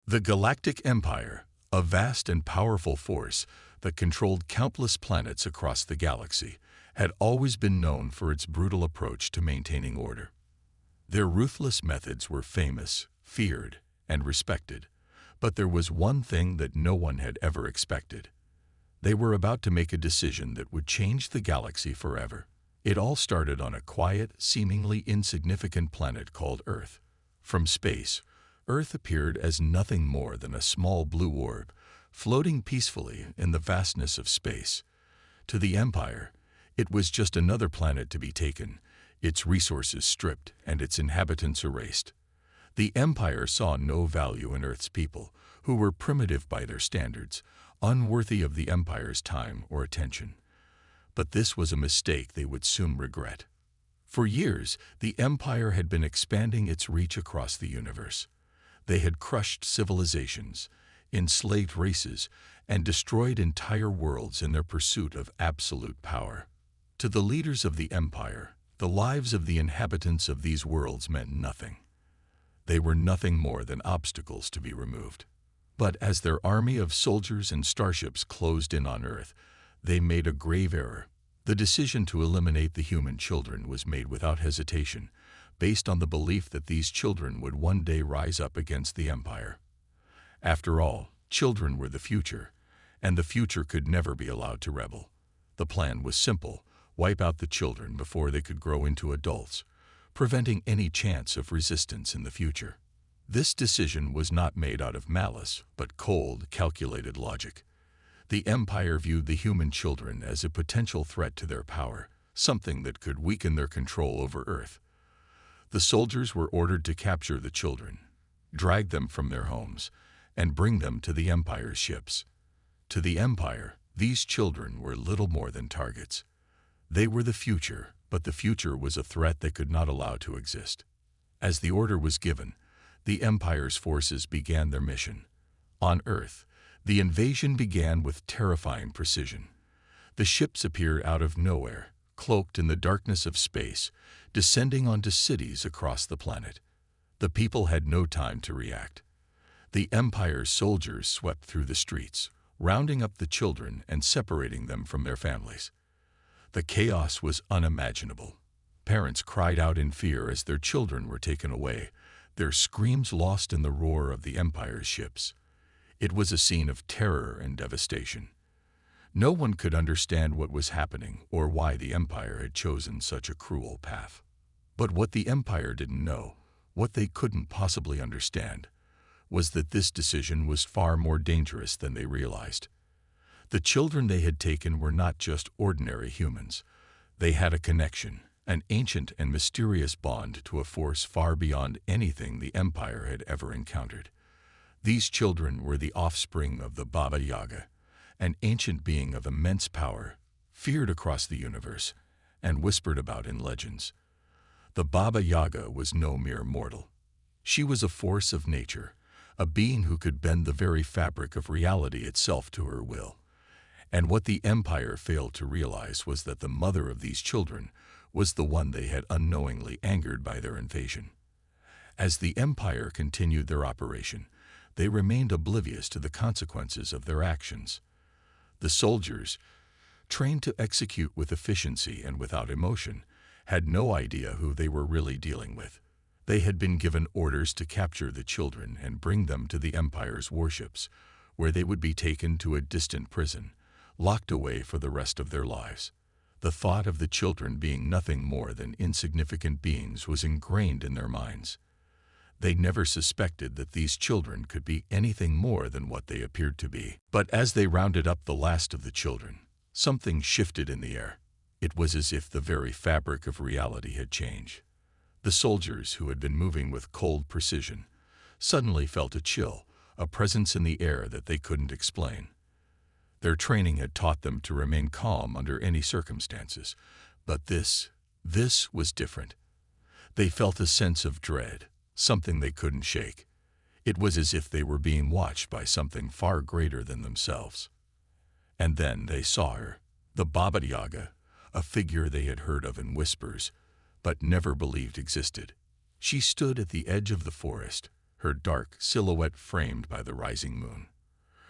The Galactic Empire, a vast and powerful force that controlled countless planets across the galaxy, had always been known for its brutal approach to maintaining order. Their ruthless methods were famous, feared, and respected, but there was one thing that no one had ever expected. They were about to make a decision that would change the galaxy forever. It all started on a quiet, seemingly insignificant planet called Earth. From space, Earth appeared as nothing more than a small blue orb, floating peacefully in the vastness of space. To the Empire, it was just another planet to be taken, its resources stripped and its inhabitants erased. The Empire saw no value in Earth's people, who were primitive by their standards, unworthy of the Empire's time or attention. But this was a mistake they would soon regret. For years, the Empire had been expanding its reach across the universe. They had crushed civilizations, enslaved races, and destroyed entire worlds in their pursuit of absolute power. To the leaders of the Empire, the lives of the inhabitants of these worlds meant nothing. They were nothing more than obstacles to be removed. But as their army of soldiers and starships closed in on Earth, they made a grave error. The decision to eliminate the human children was made without hesitation, based on the belief that these children would one day rise up against the Empire. After all, children were the future, and the future could never be allowed to rebel. The plan was simple: wipe out the children before they could grow into adults, preventing any chance of resistance in the future. This decision was not made out of malice, but cold, calculated logic. The Empire viewed the human children as a potential threat to their power, something that could weaken their control over Earth. The soldiers were ordered to capture the children, drag them from their homes, and bring them to the Empire's ships. To the Empire, these children were little more than targets. They were the future, but the future was a threat they could not allow to exist. As the order was given, the Empire's forces began their mission. On Earth, the invasion began with terrifying precision. The ships appeared out of nowhere, cloaked in the darkness of space, descending onto cities across the planet. The people had no time to react. The Empire's soldiers swept through the streets, rounding up the children and separating them from their families. The chaos was unimaginable. Parents cried out in fear as their children were taken away, their screams lost in the roar of the Empire's ships. It was a scene of terror and devastation. No one could understand what was happening or why the Empire had chosen such a cruel path. But what the Empire didn't know, what they couldn't possibly understand, was that this decision was far more dangerous than they realized. The children they had taken were not just ordinary humans. They had a connection, an ancient and mysterious bond to a force far beyond anything the Empire had ever encountered. These children were the offspring of the Baba Yaga, an ancient being of immense power, feared across the universe, and whispered about in legends. The Baba Yaga was no mere mortal. She was a force of nature, a being who could bend the very fabric of reality itself to her will. And what the Empire failed to realize was that the mother of these children was the one they had unknowingly angered by their invasion. As the Empire continued their operation, they remained oblivious to the consequences of their actions. The soldiers, trained to execute with efficiency and without emotion, had no idea who they were really dealing with. They had been given orders to capture the children and bring them to the Empire's warships, where they would be taken to a distant prison, locked away for the rest of their lives. The thought of the children being nothing more than insignificant beings was ingrained in their minds. They never suspected that these children could be anything more than what they appeared to be. But as they rounded up the last of the children, something shifted in the air. It was as if the very fabric of reality had changed. The soldiers, who had been moving with cold precision, suddenly felt a chill, a presence in the air that they couldn't explain. Their training had taught them to remain calm under any circumstances, but this was different. They felt a sense of dread, something they couldn't shake. It was as if they were being watched by something far greater than themselves. And then they saw her, the Baba Yaga, a figure they had heard of in whispers, but never believed existed. She stood at the edge of the forest, her dark silhouette framed by the rising moon.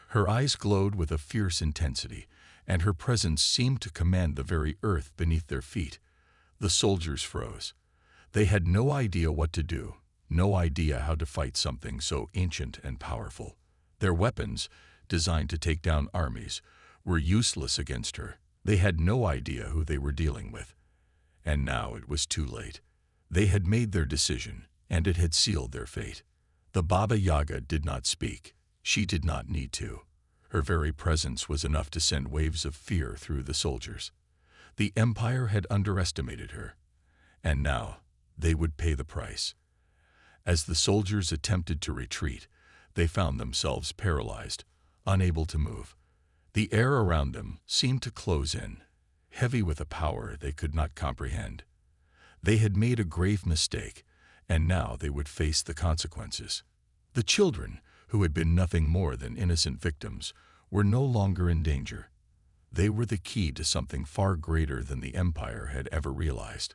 Her eyes glowed with a fierce intensity, and her presence seemed to command the very earth beneath their feet. The soldiers froze. They had no idea what to do, no idea how to fight something so ancient and powerful. Their weapons, designed to take down armies, were useless against her. They had no idea who they were dealing with. And now it was too late. They had made their decision, and it had sealed their fate. The Baba Yaga did not speak. She did not need to. Her very presence was enough to send waves of fear through the soldiers. The Empire had underestimated her, and now they would pay the price. As the soldiers attempted to retreat, they found themselves paralyzed, unable to move. The air around them seemed to close in, heavy with a power they could not comprehend. They had made a grave mistake, and now they would face the consequences. The children, who had been nothing more than innocent victims, were no longer in danger. They were the key to something far greater than the Empire had ever realized.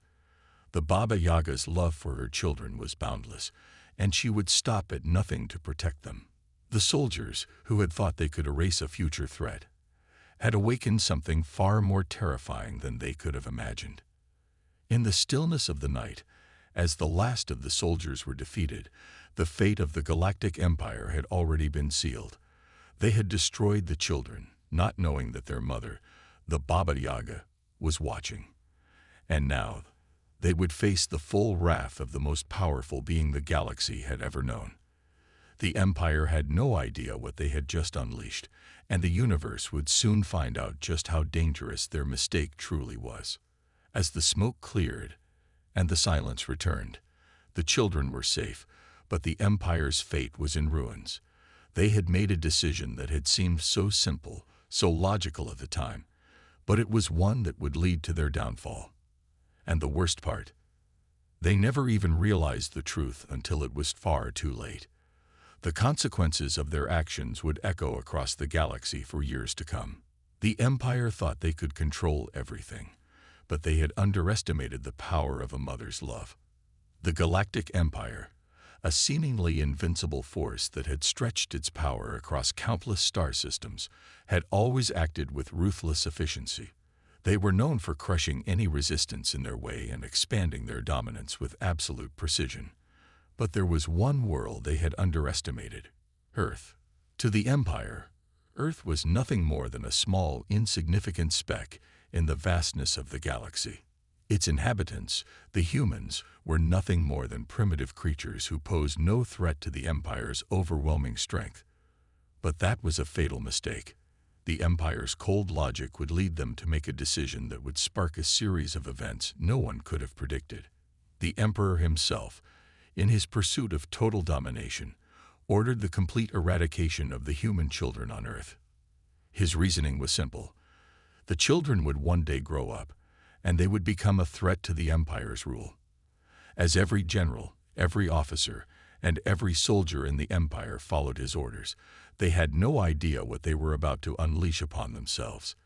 The Baba Yaga's love for her children was boundless, and she would stop at nothing to protect them. The soldiers, who had thought they could erase a future threat, had awakened something far more terrifying than they could have imagined. In the stillness of the night, as the last of the soldiers were defeated, the fate of the Galactic Empire had already been sealed. They had destroyed the children, not knowing that their mother, the Baba Yaga, was watching. And now they would face the full wrath of the most powerful being the galaxy had ever known. The Empire had no idea what they had just unleashed, and the universe would soon find out just how dangerous their mistake truly was. As the smoke cleared and the silence returned, the children were safe, but the Empire's fate was in ruins. They had made a decision that had seemed so simple, so logical at the time, but it was one that would lead to their downfall. And the worst part, they never even realized the truth until it was far too late. The consequences of their actions would echo across the galaxy for years to come. The Empire thought they could control everything, but they had underestimated the power of a mother's love. The Galactic Empire, a seemingly invincible force that had stretched its power across countless star systems, had always acted with ruthless efficiency. They were known for crushing any resistance in their way and expanding their dominance with absolute precision. But there was one world they had underestimated: Earth. To the Empire, Earth was nothing more than a small, insignificant speck in the vastness of the galaxy. Its inhabitants, the humans, were nothing more than primitive creatures who posed no threat to the Empire's overwhelming strength. But that was a fatal mistake. The Empire's cold logic would lead them to make a decision that would spark a series of events no one could have predicted. The Emperor himself, in his pursuit of total domination, ordered the complete eradication of the human children on Earth. His reasoning was simple. The children would one day grow up, and they would become a threat to the Empire's rule. As every general, every officer, and every soldier in the Empire followed his orders, they had no idea what they were about to unleash upon themselves.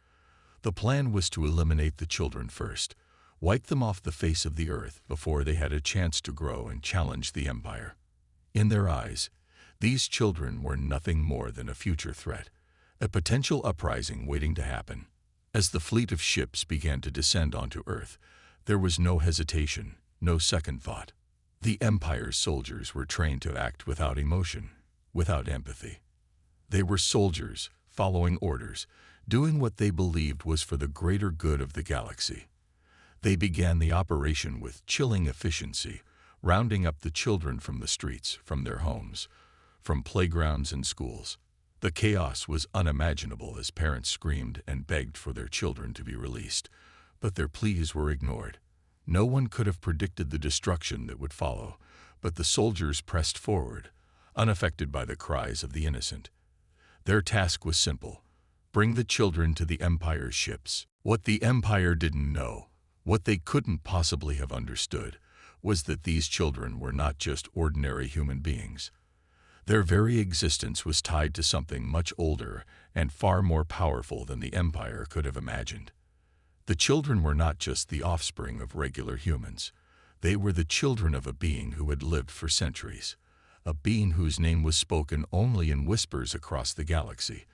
The plan was to eliminate the children first, wipe them off the face of the earth before they had a chance to grow and challenge the Empire. In their eyes, these children were nothing more than a future threat, a potential uprising waiting to happen. As the fleet of ships began to descend onto Earth, there was no hesitation, no second thought. The Empire's soldiers were trained to act without emotion, without empathy. They were soldiers, following orders, doing what they believed was for the greater good of the galaxy. They began the operation with chilling efficiency, rounding up the children from the streets, from their homes, from playgrounds and schools. The chaos was unimaginable as parents screamed and begged for their children to be released, but their pleas were ignored. No one could have predicted the destruction that would follow, but the soldiers pressed forward, unaffected by the cries of the innocent. Their task was simple: bring the children to the Empire's ships. What the Empire didn't know, what they couldn't possibly have understood, was that these children were not just ordinary human beings. Their very existence was tied to something much older and far more powerful than the Empire could have imagined. The children were not just the offspring of regular humans. They were the children of a being who had lived for centuries, a being whose name was spoken only in whispers across the galaxy.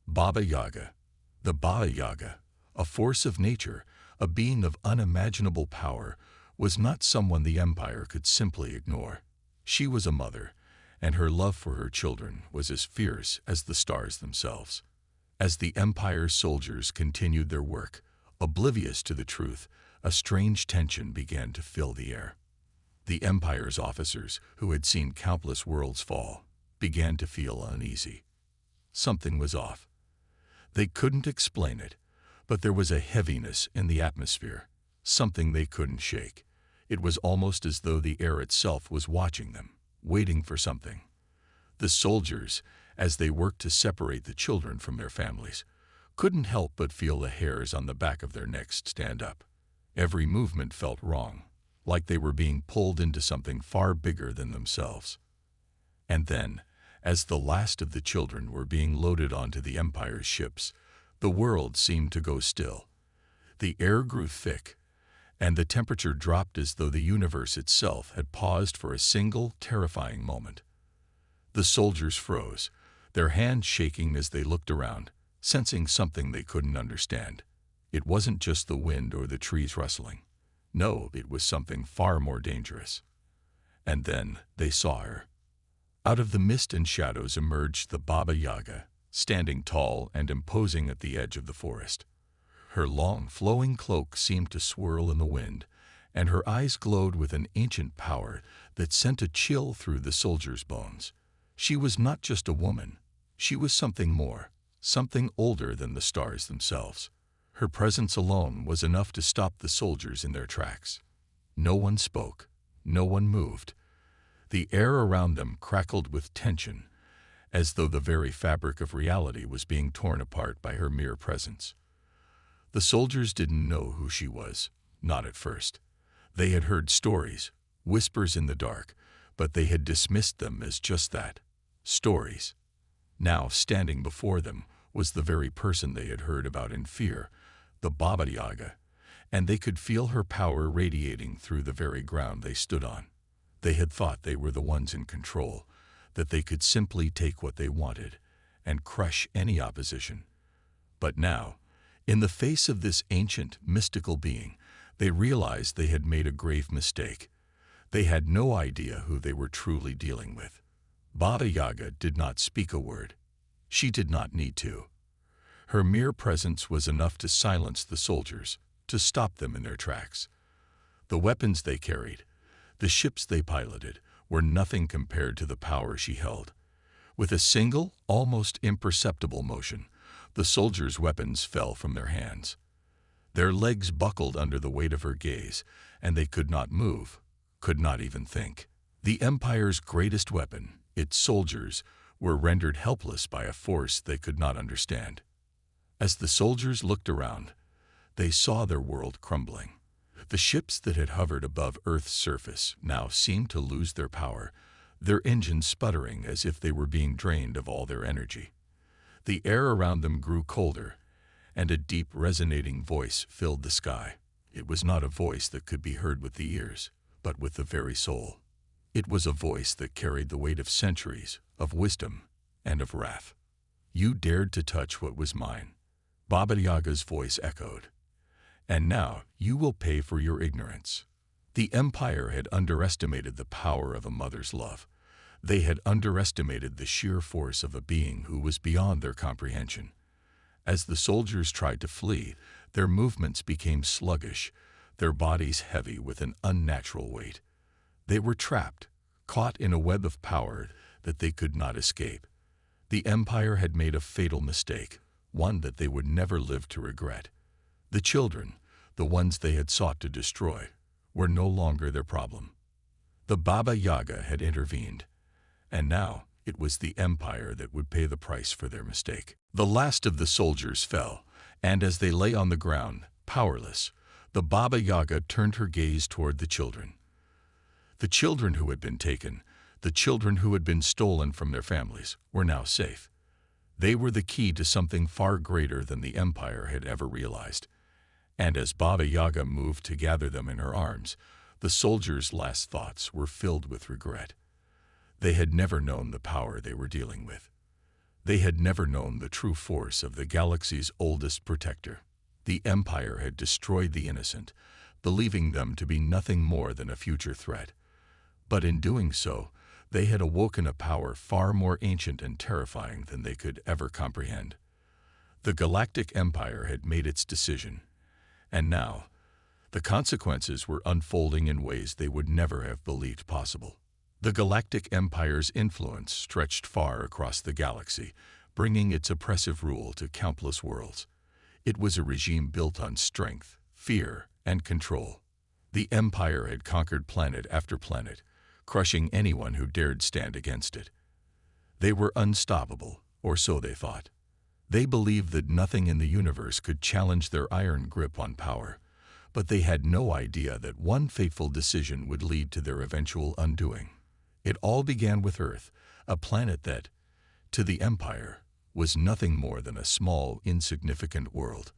Baba Yaga. The Baba Yaga, a force of nature, a being of unimaginable power, was not someone the Empire could simply ignore. She was a mother, and her love for her children was as fierce as the stars themselves. As the Empire's soldiers continued their work, oblivious to the truth, a strange tension began to fill the air. The Empire's officers, who had seen countless worlds fall, began to feel uneasy. Something was off. They couldn't explain it, but there was a heaviness in the atmosphere, something they couldn't shake. It was almost as though the air itself was watching them, waiting for something. The soldiers, as they worked to separate the children from their families, couldn't help but feel the hairs on the back of their necks stand up. Every movement felt wrong, like they were being pulled into something far bigger than themselves. And then, as the last of the children were being loaded onto the Empire's ships, the world seemed to go still. The air grew thick, and the temperature dropped as though the universe itself had paused for a single, terrifying moment. The soldiers froze, their hands shaking as they looked around, sensing something they couldn't understand. It wasn't just the wind or the trees rustling. No, it was something far more dangerous. And then they saw her. Out of the mist and shadows emerged the Baba Yaga, standing tall and imposing at the edge of the forest. Her long, flowing cloak seemed to swirl in the wind, and her eyes glowed with an ancient power that sent a chill through the soldiers' bones. She was not just a woman. She was something more, something older than the stars themselves. Her presence alone was enough to stop the soldiers in their tracks. No one spoke. No one moved. The air around them crackled with tension, as though the very fabric of reality was being torn apart by her mere presence. The soldiers didn't know who she was, not at first. They had heard stories, whispers in the dark, but they had dismissed them as just that, stories. Now, standing before them was the very person they had heard about in fear, the Baba Yaga, and they could feel her power radiating through the very ground they stood on. They had thought they were the ones in control, that they could simply take what they wanted and crush any opposition. But now, in the face of this ancient, mystical being, they realized they had made a grave mistake. They had no idea who they were truly dealing with. Baba Yaga did not speak a word. She did not need to. Her mere presence was enough to silence the soldiers, to stop them in their tracks. The weapons they carried, the ships they piloted, were nothing compared to the power she held. With a single, almost imperceptible motion, the soldiers' weapons fell from their hands. Their legs buckled under the weight of her gaze, and they could not move, could not even think. The Empire's greatest weapon, its soldiers, were rendered helpless by a force they could not understand. As the soldiers looked around, they saw their world crumbling. The ships that had hovered above Earth's surface now seemed to lose their power, their engines sputtering as if they were being drained of all their energy. The air around them grew colder, and a deep, resonating voice filled the sky. It was not a voice that could be heard with the ears, but with the very soul. It was a voice that carried the weight of centuries, of wisdom, and of wrath. "You dared to touch what was mine," Baba Yaga's voice echoed. "And now you will pay for your ignorance." The Empire had underestimated the power of a mother's love. They had underestimated the sheer force of a being who was beyond their comprehension. As the soldiers tried to flee, their movements became sluggish, their bodies heavy with an unnatural weight. They were trapped, caught in a web of power that they could not escape. The Empire had made a fatal mistake, one that they would never live to regret. The children, the ones they had sought to destroy, were no longer their problem. The Baba Yaga had intervened, and now it was the Empire that would pay the price for their mistake. The last of the soldiers fell, and as they lay on the ground, powerless, the Baba Yaga turned her gaze toward the children. The children who had been taken, the children who had been stolen from their families, were now safe. They were the key to something far greater than the Empire had ever realized. And as Baba Yaga moved to gather them in her arms, the soldiers' last thoughts were filled with regret. They had never known the power they were dealing with. They had never known the true force of the galaxy's oldest protector. The Empire had destroyed the innocent, believing them to be nothing more than a future threat. But in doing so, they had awoken a power far more ancient and terrifying than they could ever comprehend. The Galactic Empire had made its decision, and now, the consequences were unfolding in ways they would never have believed possible. The Galactic Empire's influence stretched far across the galaxy, bringing its oppressive rule to countless worlds. It was a regime built on strength, fear, and control. The Empire had conquered planet after planet, crushing anyone who dared stand against it. They were unstoppable, or so they thought. They believed that nothing in the universe could challenge their iron grip on power, but they had no idea that one fateful decision would lead to their eventual undoing. It all began with Earth, a planet that, to the Empire, was nothing more than a small, insignificant world.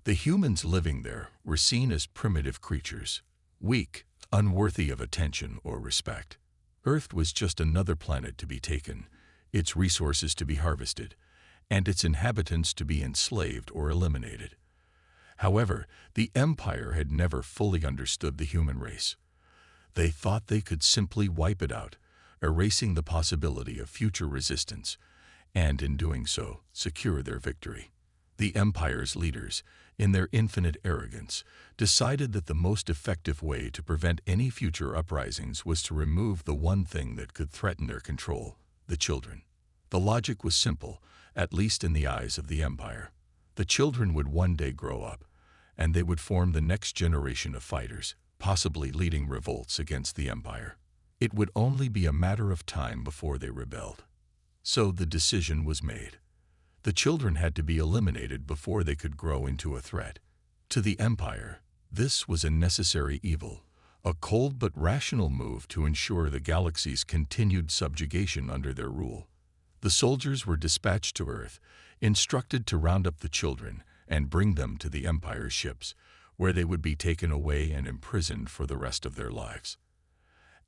The humans living there were seen as primitive creatures, weak, unworthy of attention or respect. Earth was just another planet to be taken, its resources to be harvested, and its inhabitants to be enslaved or eliminated. However, the Empire had never fully understood the human race. They thought they could simply wipe it out, erasing the possibility of future resistance, and in doing so, secure their victory. The Empire's leaders, in their infinite arrogance, decided that the most effective way to prevent any future uprisings was to remove the one thing that could threaten their control: the children. The logic was simple, at least in the eyes of the Empire. The children would one day grow up, and they would form the next generation of fighters, possibly leading revolts against the Empire. It would only be a matter of time before they rebelled. So the decision was made. The children had to be eliminated before they could grow into a threat. To the Empire, this was a necessary evil, a cold but rational move to ensure the galaxy's continued subjugation under their rule. The soldiers were dispatched to Earth, instructed to round up the children and bring them to the Empire's ships, where they would be taken away and imprisoned for the rest of their lives.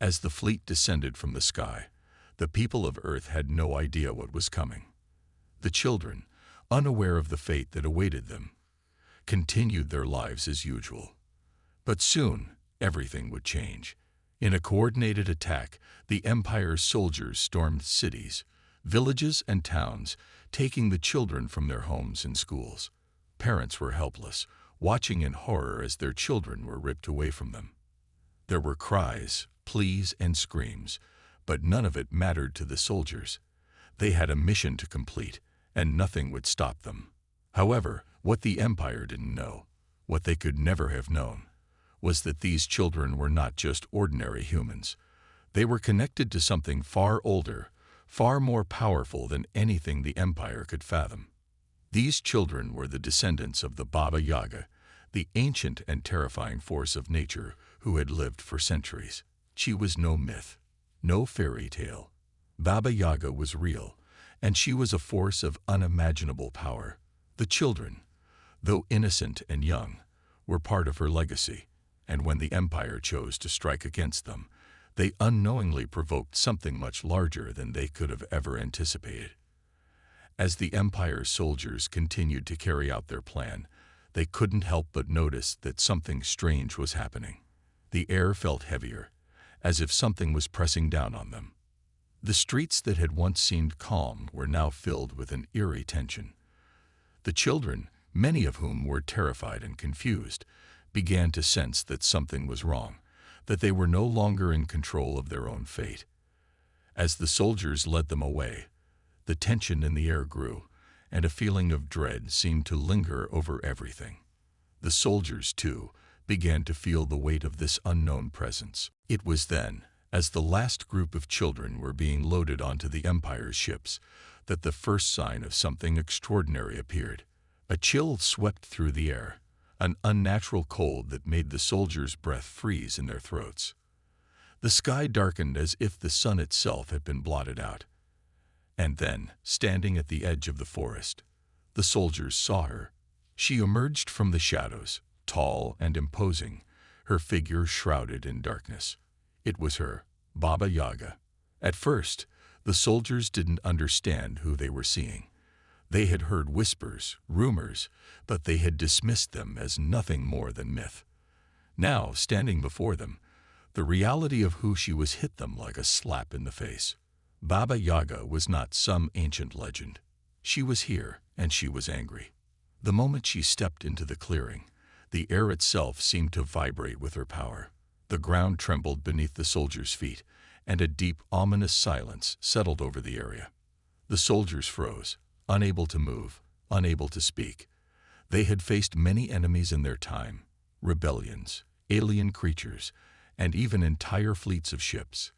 As the fleet descended from the sky, the people of Earth had no idea what was coming. The children, unaware of the fate that awaited them, continued their lives as usual. But soon, everything would change. In a coordinated attack, the Empire's soldiers stormed cities, villages, and towns, taking the children from their homes and schools. Parents were helpless, watching in horror as their children were ripped away from them. There were cries, pleas, and screams, but none of it mattered to the soldiers. They had a mission to complete, and nothing would stop them. However, what the Empire didn't know, what they could never have known, was that these children were not just ordinary humans. They were connected to something far older, far more powerful than anything the Empire could fathom. These children were the descendants of the Baba Yaga, the ancient and terrifying force of nature who had lived for centuries. She was no myth, no fairy tale. Baba Yaga was real, and she was a force of unimaginable power. The children, though innocent and young, were part of her legacy, and when the Empire chose to strike against them, they unknowingly provoked something much larger than they could have ever anticipated. As the Empire's soldiers continued to carry out their plan, they couldn't help but notice that something strange was happening. The air felt heavier, as if something was pressing down on them. The streets that had once seemed calm were now filled with an eerie tension. The children, many of whom were terrified and confused, began to sense that something was wrong, that they were no longer in control of their own fate. As the soldiers led them away, the tension in the air grew, and a feeling of dread seemed to linger over everything. The soldiers, too, began to feel the weight of this unknown presence. It was then, as the last group of children were being loaded onto the Empire's ships, that the first sign of something extraordinary appeared. A chill swept through the air, an unnatural cold that made the soldiers' breath freeze in their throats. The sky darkened as if the sun itself had been blotted out. And then, standing at the edge of the forest, the soldiers saw her. She emerged from the shadows, tall and imposing, her figure shrouded in darkness. It was her, Baba Yaga, At first, the soldiers didn't understand who they were seeing. They had heard whispers, rumors, but they had dismissed them as nothing more than myth. Now, standing before them, the reality of who she was hit them like a slap in the face. Baba Yaga was not some ancient legend. She was here, and she was angry. The moment she stepped into the clearing, the air itself seemed to vibrate with her power. The ground trembled beneath the soldiers' feet, and a deep, ominous silence settled over the area. The soldiers froze, unable to move, unable to speak. They had faced many enemies in their time, rebellions, alien creatures, and even entire fleets of ships.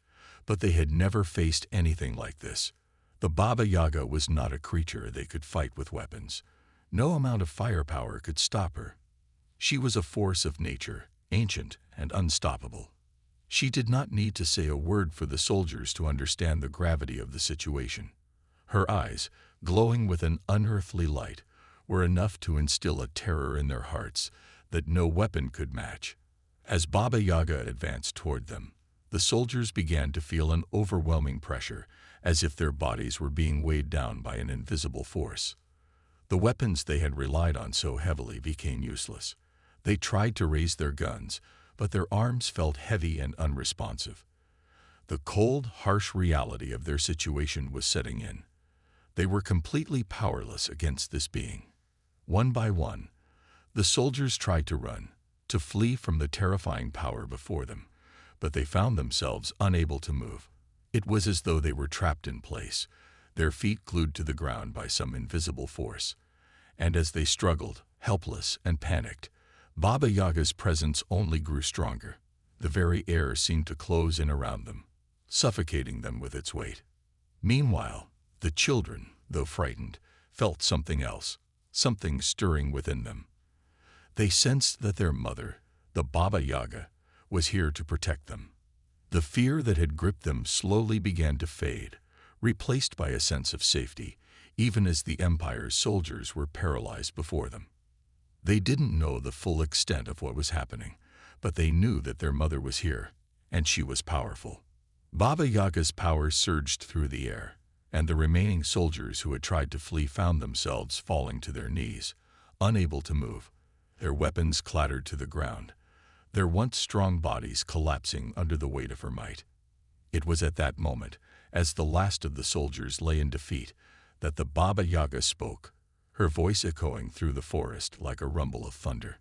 But they had never faced anything like this. The Baba Yaga was not a creature they could fight with weapons. No amount of firepower could stop her. She was a force of nature, ancient and unstoppable. She did not need to say a word for the soldiers to understand the gravity of the situation. Her eyes, glowing with an unearthly light, were enough to instill a terror in their hearts that no weapon could match. As Baba Yaga advanced toward them, the soldiers began to feel an overwhelming pressure, as if their bodies were being weighed down by an invisible force. The weapons they had relied on so heavily became useless. They tried to raise their guns, but their arms felt heavy and unresponsive. The cold, harsh reality of their situation was setting in. They were completely powerless against this being. One by one, the soldiers tried to run, to flee from the terrifying power before them, but they found themselves unable to move. It was as though they were trapped in place, their feet glued to the ground by some invisible force. And as they struggled, helpless and panicked, Baba Yaga's presence only grew stronger. The very air seemed to close in around them, suffocating them with its weight. Meanwhile, the children, though frightened, felt something else, something stirring within them. They sensed that their mother, the Baba Yaga, was here to protect them. The fear that had gripped them slowly began to fade, replaced by a sense of safety, even as the Empire's soldiers were paralyzed before them. They didn't know the full extent of what was happening, but they knew that their mother was here, and she was powerful. Baba Yaga's power surged through the air, and the remaining soldiers who had tried to flee found themselves falling to their knees, unable to move. Their weapons clattered to the ground, their once strong bodies collapsing under the weight of her might. It was at that moment, as the last of the soldiers lay in defeat, that the Baba Yaga spoke, her voice echoing through the forest like a rumble of thunder.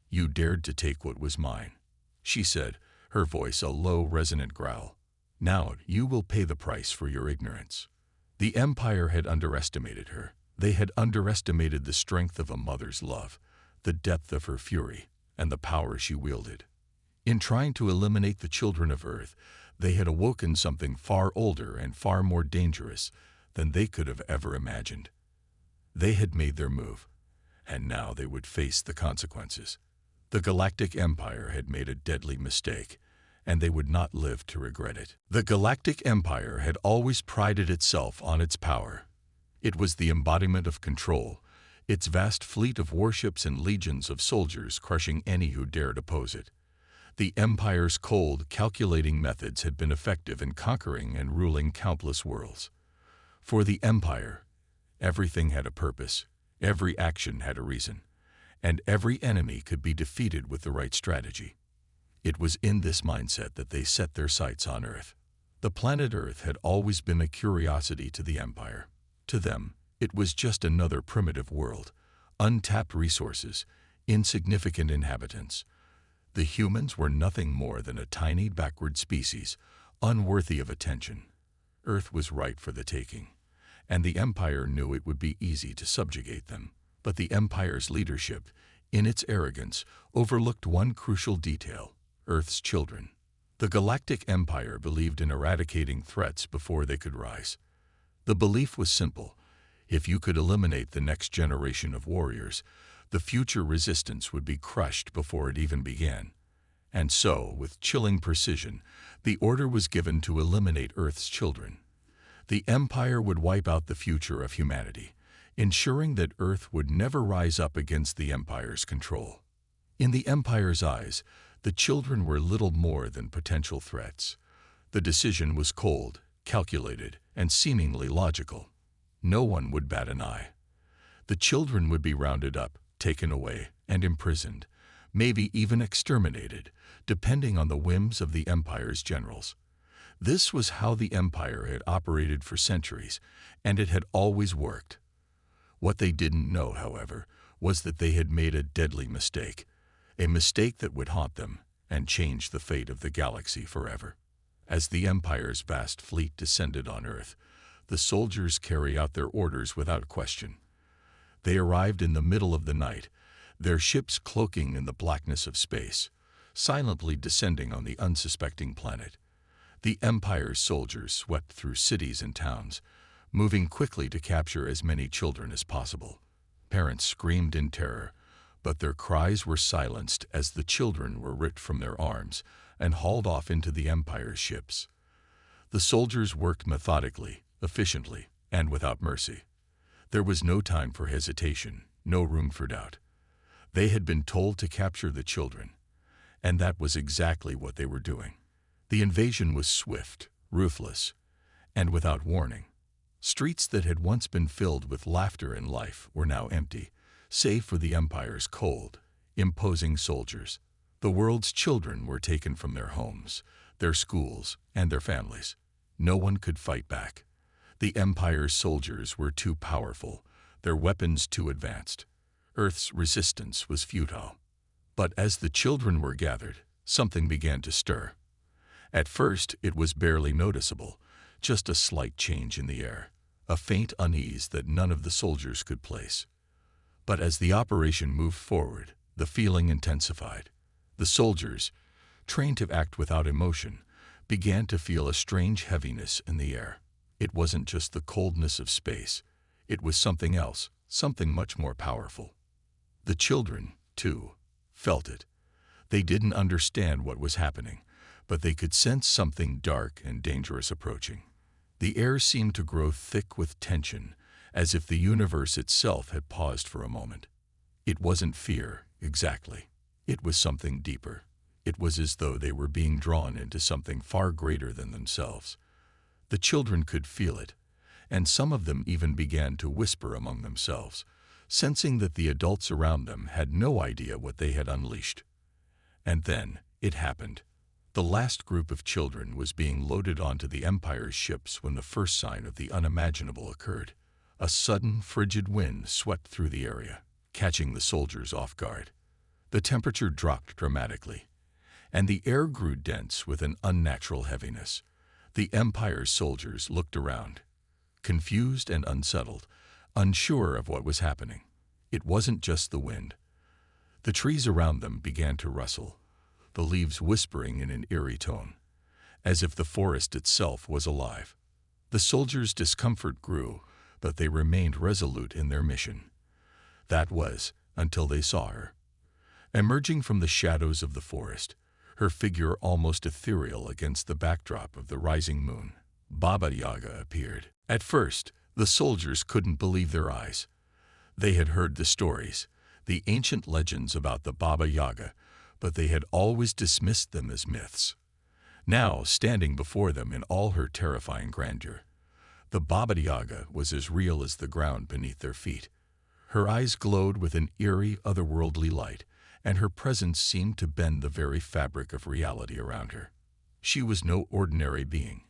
"You dared to take what was mine," she said, her voice a low, resonant growl. "Now you will pay the price for your ignorance." The Empire had underestimated her. They had underestimated the strength of a mother's love, the depth of her fury, and the power she wielded. In trying to eliminate the children of Earth, they had awoken something far older and far more dangerous than they could have ever imagined. They had made their move, and now they would face the consequences. The Galactic Empire had made a deadly mistake, and they would not live to regret it. The Galactic Empire had always prided itself on its power. It was the embodiment of control, its vast fleet of warships and legions of soldiers crushing any who dared oppose it. The Empire's cold, calculating methods had been effective in conquering and ruling countless worlds. For the Empire, everything had a purpose, every action had a reason, and every enemy could be defeated with the right strategy. It was in this mindset that they set their sights on Earth. The planet Earth had always been a curiosity to the Empire. To them, it was just another primitive world, untapped resources, insignificant inhabitants. The humans were nothing more than a tiny backward species, unworthy of attention. Earth was ripe for the taking, and the Empire knew it would be easy to subjugate them. But the Empire's leadership, in its arrogance, overlooked one crucial detail: Earth's children. The Galactic Empire believed in eradicating threats before they could rise. The belief was simple: if you could eliminate the next generation of warriors, the future resistance would be crushed before it even began. And so, with chilling precision, the order was given to eliminate Earth's children. The Empire would wipe out the future of humanity, ensuring that Earth would never rise up against the Empire's control. In the Empire's eyes, the children were little more than potential threats. The decision was cold, calculated, and seemingly logical. No one would bat an eye. The children would be rounded up, taken away, and imprisoned, maybe even exterminated, depending on the whims of the Empire's generals. This was how the Empire had operated for centuries, and it had always worked. What they didn't know, however, was that they had made a deadly mistake, a mistake that would haunt them and change the fate of the galaxy forever. As the Empire's vast fleet descended on Earth, the soldiers carried out their orders without question. They arrived in the middle of the night, their ships cloaking in the blackness of space, silently descending on the unsuspecting planet. The Empire's soldiers swept through cities and towns, moving quickly to capture as many children as possible. Parents screamed in terror, but their cries were silenced as the children were ripped from their arms and hauled off into the Empire's ships. The soldiers worked methodically, efficiently, and without mercy. There was no time for hesitation, no room for doubt. They had been told to capture the children, and that was exactly what they were doing. The invasion was swift, ruthless, and without warning. Streets that had once been filled with laughter and life were now empty, save for the Empire's cold, imposing soldiers. The world's children were taken from their homes, their schools, and their families. No one could fight back. The Empire's soldiers were too powerful, their weapons too advanced. Earth's resistance was futile. But as the children were gathered, something began to stir. At first, it was barely noticeable, just a slight change in the air, a faint unease that none of the soldiers could place. But as the operation moved forward, the feeling intensified. The soldiers, trained to act without emotion, began to feel a strange heaviness in the air. It wasn't just the coldness of space. It was something else, something much more powerful. The children, too, felt it. They didn't understand what was happening, but they could sense something dark and dangerous approaching. The air seemed to grow thick with tension, as if the universe itself had paused for a moment. It wasn't fear, exactly. It was something deeper. It was as though they were being drawn into something far greater than themselves. The children could feel it, and some of them even began to whisper among themselves, sensing that the adults around them had no idea what they had unleashed. And then it happened. The last group of children was being loaded onto the Empire's ships when the first sign of the unimaginable occurred. A sudden, frigid wind swept through the area, catching the soldiers off guard. The temperature dropped dramatically, and the air grew dense with an unnatural heaviness. The Empire's soldiers looked around, confused and unsettled, unsure of what was happening. It wasn't just the wind. The trees around them began to rustle, the leaves whispering in an eerie tone, as if the forest itself was alive. The soldiers' discomfort grew, but they remained resolute in their mission. That was, until they saw her. Emerging from the shadows of the forest, her figure almost ethereal against the backdrop of the rising moon, Baba Yaga appeared. At first, the soldiers couldn't believe their eyes. They had heard the stories, the ancient legends about the Baba Yaga, but they had always dismissed them as myths. Now, standing before them in all her terrifying grandeur, the Baba Yaga was as real as the ground beneath their feet. Her eyes glowed with an eerie, otherworldly light, and her presence seemed to bend the very fabric of reality around her. She was no ordinary being.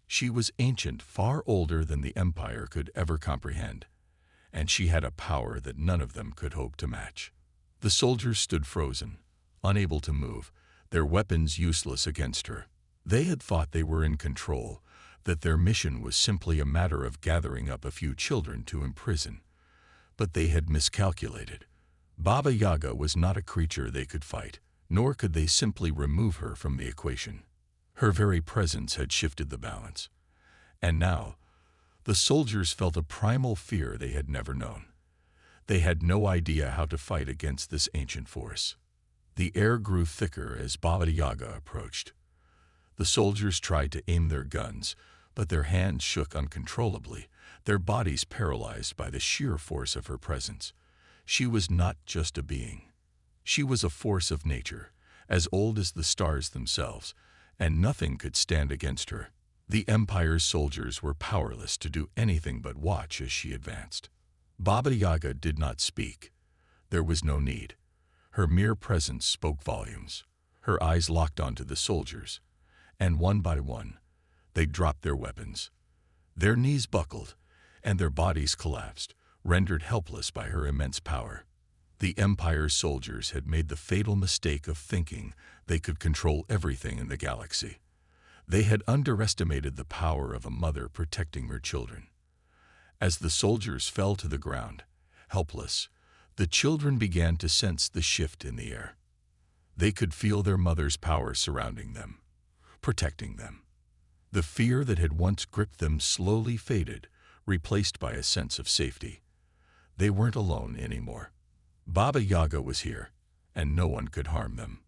She was ancient, far older than the Empire could ever comprehend, and she had a power that none of them could hope to match. The soldiers stood frozen, unable to move, their weapons useless against her. They had thought they were in control, that their mission was simply a matter of gathering up a few children to imprison. But they had miscalculated. Baba Yaga was not a creature they could fight, nor could they simply remove her from the equation. Her very presence had shifted the balance. And now, the soldiers felt a primal fear they had never known. They had no idea how to fight against this ancient force. The air grew thicker as Baba Yaga approached. The soldiers tried to aim their guns, but their hands shook uncontrollably, their bodies paralyzed by the sheer force of her presence. She was not just a being. She was a force of nature, as old as the stars themselves, and nothing could stand against her. The Empire's soldiers were powerless to do anything but watch as she advanced. Baba Yaga did not speak. There was no need. Her mere presence spoke volumes. Her eyes locked onto the soldiers, and one by one, they dropped their weapons. Their knees buckled, and their bodies collapsed, rendered helpless by her immense power. The Empire's soldiers had made the fatal mistake of thinking they could control everything in the galaxy. They had underestimated the power of a mother protecting her children. As the soldiers fell to the ground, helpless, the children began to sense the shift in the air. They could feel their mother's power surrounding them, protecting them. The fear that had once gripped them slowly faded, replaced by a sense of safety. They weren't alone anymore. Baba Yaga was here, and no one could harm them.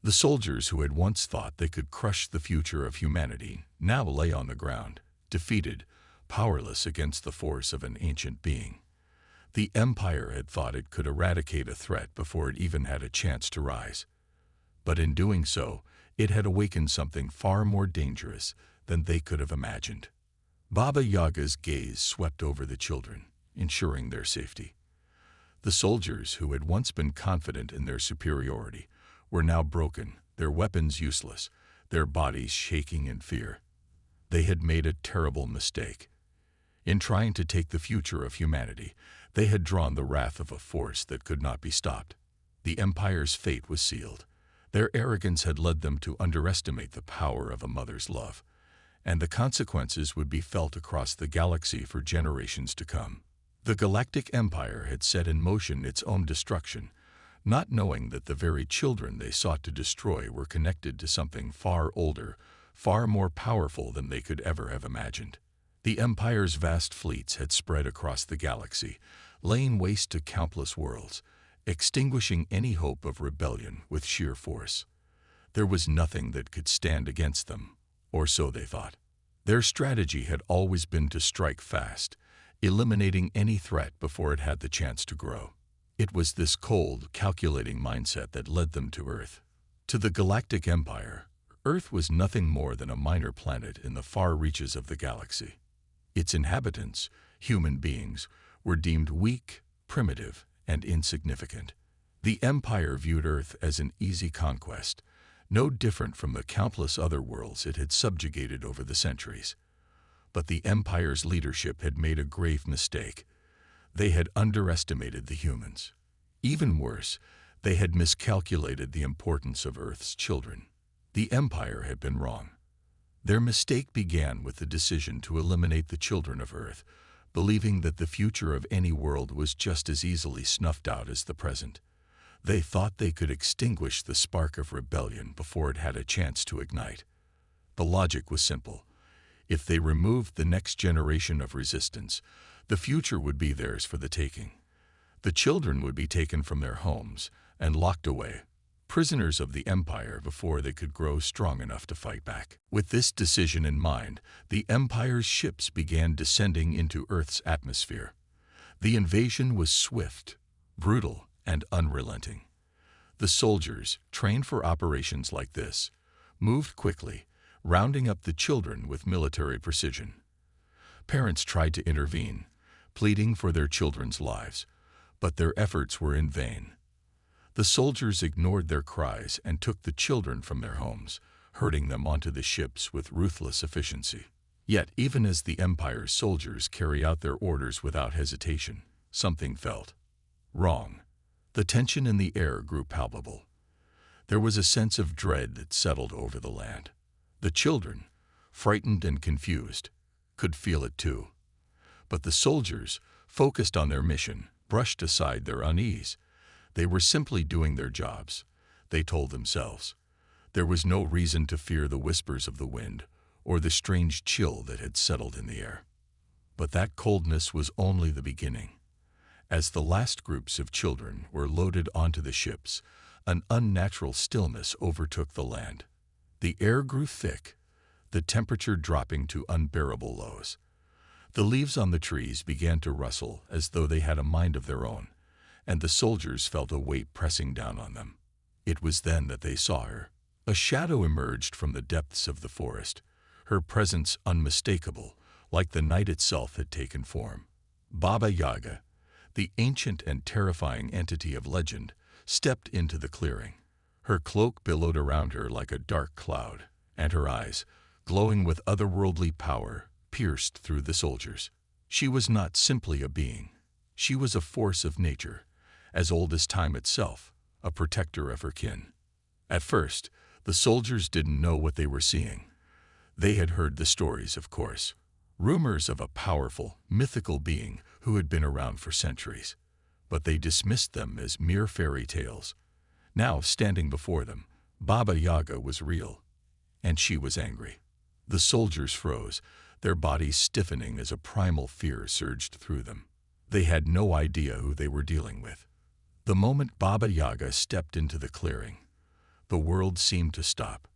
The soldiers who had once thought they could crush the future of humanity now lay on the ground, defeated, powerless against the force of an ancient being. The Empire had thought it could eradicate a threat before it even had a chance to rise. But in doing so, it had awakened something far more dangerous than they could have imagined. Baba Yaga's gaze swept over the children, ensuring their safety. The soldiers who had once been confident in their superiority were now broken, their weapons useless, their bodies shaking in fear. They had made a terrible mistake. In trying to take the future of humanity, they had drawn the wrath of a force that could not be stopped. The Empire's fate was sealed. Their arrogance had led them to underestimate the power of a mother's love, and the consequences would be felt across the galaxy for generations to come. The Galactic Empire had set in motion its own destruction, not knowing that the very children they sought to destroy were connected to something far older, far more powerful than they could ever have imagined. The Empire's vast fleets had spread across the galaxy, laying waste to countless worlds, extinguishing any hope of rebellion with sheer force. There was nothing that could stand against them, or so they thought. Their strategy had always been to strike fast, eliminating any threat before it had the chance to grow. It was this cold, calculating mindset that led them to Earth. To the Galactic Empire, Earth was nothing more than a minor planet in the far reaches of the galaxy. Its inhabitants, human beings, were deemed weak, primitive, and insignificant. The Empire viewed Earth as an easy conquest, no different from the countless other worlds it had subjugated over the centuries. But the Empire's leadership had made a grave mistake. They had underestimated the humans. Even worse, they had miscalculated the importance of Earth's children. The Empire had been wrong. Their mistake began with the decision to eliminate the children of Earth, believing that the future of any world was just as easily snuffed out as the present. They thought they could extinguish the spark of rebellion before it had a chance to ignite. The logic was simple. If they removed the next generation of resistance, the future would be theirs for the taking. The children would be taken from their homes and locked away, prisoners of the Empire before they could grow strong enough to fight back. With this decision in mind, the Empire's ships began descending into Earth's atmosphere. The invasion was swift, brutal, and unrelenting. The soldiers, trained for operations like this, moved quickly, rounding up the children with military precision. Parents tried to intervene, pleading for their children's lives, but their efforts were in vain. The soldiers ignored their cries and took the children from their homes, herding them onto the ships with ruthless efficiency. Yet, even as the Empire's soldiers carried out their orders without hesitation, something felt wrong. The tension in the air grew palpable. There was a sense of dread that settled over the land. The children, frightened and confused, could feel it too. But the soldiers, focused on their mission, brushed aside their unease. They were simply doing their jobs, they told themselves. There was no reason to fear the whispers of the wind or the strange chill that had settled in the air. But that coldness was only the beginning. As the last groups of children were loaded onto the ships, an unnatural stillness overtook the land. The air grew thick, the temperature dropping to unbearable lows. The leaves on the trees began to rustle as though they had a mind of their own, and the soldiers felt a weight pressing down on them. It was then that they saw her. A shadow emerged from the depths of the forest, her presence unmistakable, like the night itself had taken form. Baba Yaga, the ancient and terrifying entity of legend, stepped into the clearing. Her cloak billowed around her like a dark cloud, and her eyes, glowing with otherworldly power, pierced through the soldiers. She was not simply a being. She was a force of nature, as old as time itself, a protector of her kin. At first, the soldiers didn't know what they were seeing. They had heard the stories, of course, rumors of a powerful, mythical being who had been around for centuries, but they dismissed them as mere fairy tales. Now, standing before them, Baba Yaga was real, and she was angry. The soldiers froze, their bodies stiffening as a primal fear surged through them. They had no idea who they were dealing with. The moment Baba Yaga stepped into the clearing, the world seemed to stop.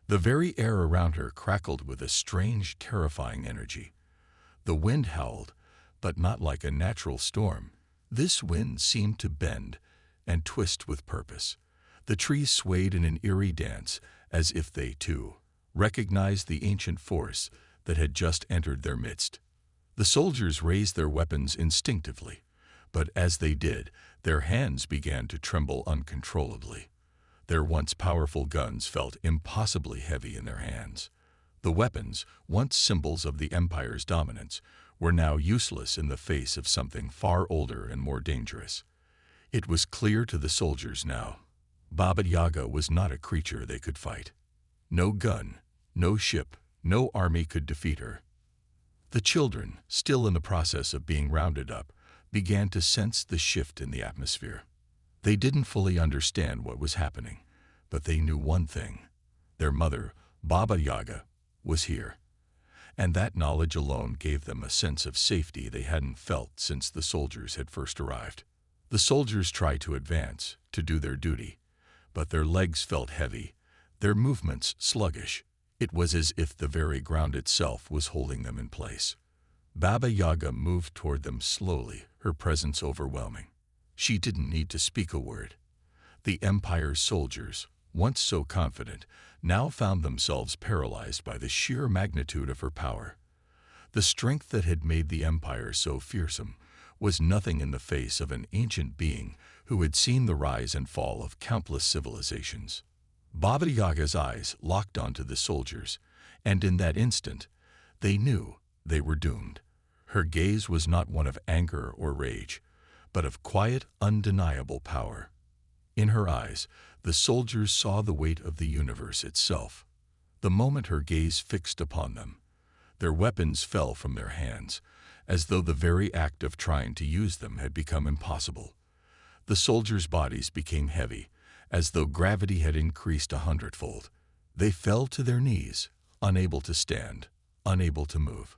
The very air around her crackled with a strange, terrifying energy. The wind howled, but not like a natural storm. This wind seemed to bend and twist with purpose. The trees swayed in an eerie dance, as if they, too, recognized the ancient force that had just entered their midst. The soldiers raised their weapons instinctively, but as they did, their hands began to tremble uncontrollably. Their once powerful guns felt impossibly heavy in their hands. The weapons, once symbols of the Empire's dominance, were now useless in the face of something far older and more dangerous. It was clear to the soldiers now. Baba Yaga was not a creature they could fight. No gun, no ship, no army could defeat her. The children, still in the process of being rounded up, began to sense the shift in the atmosphere. They didn't fully understand what was happening, but they knew one thing. Their mother, Baba Yaga, was here. And that knowledge alone gave them a sense of safety they hadn't felt since the soldiers had first arrived. The soldiers tried to advance, to do their duty, but their legs felt heavy, their movements sluggish. It was as if the very ground itself was holding them in place. Baba Yaga moved toward them slowly, her presence overwhelming. She didn't need to speak a word. The Empire's soldiers, once so confident, now found themselves paralyzed by the sheer magnitude of her power. The strength that had made the Empire so fearsome was nothing in the face of an ancient being who had seen the rise and fall of countless civilizations. Baba Yaga's eyes locked onto the soldiers, and in that instant, they knew they were doomed. Her gaze was not one of anger or rage, but of quiet, undeniable power. In her eyes, the soldiers saw the weight of the universe itself. The moment her gaze fixed upon them, their weapons fell from their hands, as though the very act of trying to use them had become impossible. The soldiers' bodies became heavy, as though gravity had increased 100-fold. They fell to their knees, unable to stand, unable to move.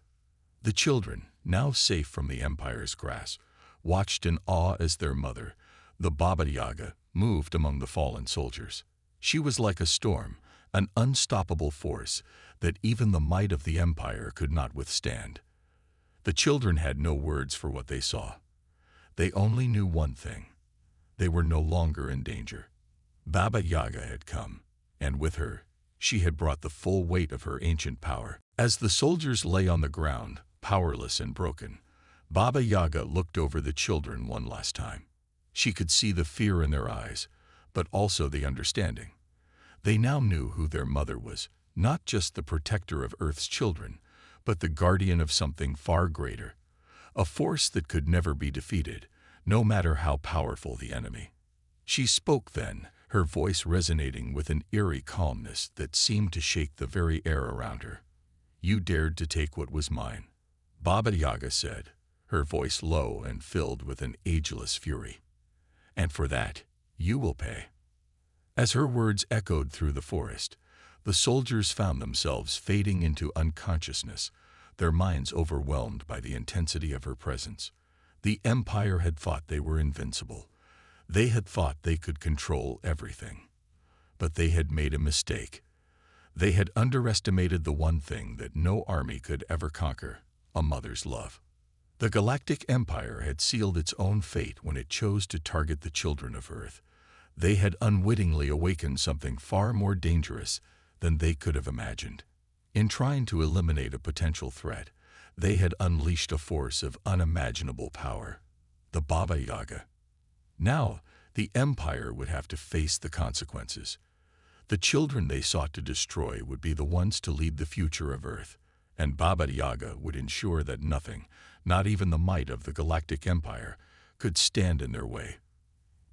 The children, now safe from the Empire's grasp, watched in awe as their mother, the Baba Yaga, moved among the fallen soldiers. She was like a storm, an unstoppable force that even the might of the Empire could not withstand. The children had no words for what they saw. They only knew one thing. They were no longer in danger. Baba Yaga had come, and with her, she had brought the full weight of her ancient power. As the soldiers lay on the ground, powerless and broken, Baba Yaga looked over the children one last time. She could see the fear in their eyes, but also the understanding. They now knew who their mother was, not just the protector of Earth's children, but the guardian of something far greater, a force that could never be defeated, no matter how powerful the enemy. She spoke then, her voice resonating with an eerie calmness that seemed to shake the very air around her. "You dared to take what was mine," Baba Yaga said, her voice low and filled with an ageless fury. "And for that, you will pay." As her words echoed through the forest, the soldiers found themselves fading into unconsciousness, their minds overwhelmed by the intensity of her presence. The Empire had thought they were invincible. They had thought they could control everything. But they had made a mistake. They had underestimated the one thing that no army could ever conquer, a mother's love. The Galactic Empire had sealed its own fate when it chose to target the children of Earth. They had unwittingly awakened something far more dangerous than they could have imagined. In trying to eliminate a potential threat, they had unleashed a force of unimaginable power, the Baba Yaga. Now, the Empire would have to face the consequences. The children they sought to destroy would be the ones to lead the future of Earth, and Baba Yaga would ensure that nothing, not even the might of the Galactic Empire, could stand in their way.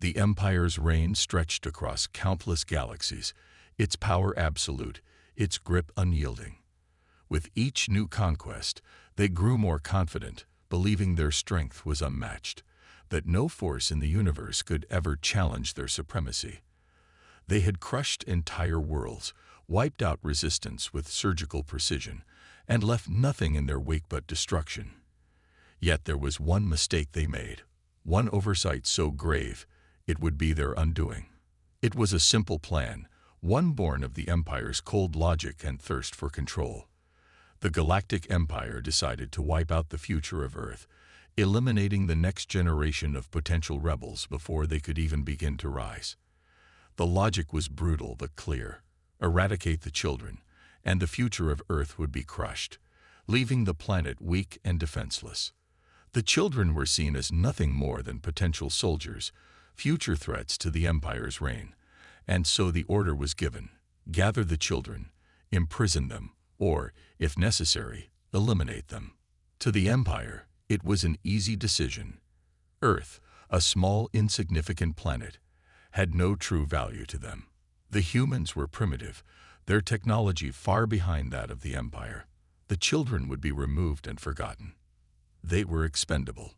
The Empire's reign stretched across countless galaxies, its power absolute, its grip unyielding. With each new conquest, they grew more confident, believing their strength was unmatched, that no force in the universe could ever challenge their supremacy. They had crushed entire worlds, wiped out resistance with surgical precision, and left nothing in their wake but destruction. Yet there was one mistake they made, one oversight so grave it would be their undoing. It was a simple plan, one born of the Empire's cold logic and thirst for control. The Galactic Empire decided to wipe out the future of Earth, eliminating the next generation of potential rebels before they could even begin to rise. The logic was brutal but clear. Eradicate the children, and the future of Earth would be crushed, leaving the planet weak and defenseless. The children were seen as nothing more than potential soldiers, future threats to the Empire's reign, and so the order was given: gather the children, imprison them, or, if necessary, eliminate them. To the Empire, it was an easy decision. Earth, a small, insignificant planet, had no true value to them. The humans were primitive, their technology far behind that of the Empire. The children would be removed and forgotten. They were expendable.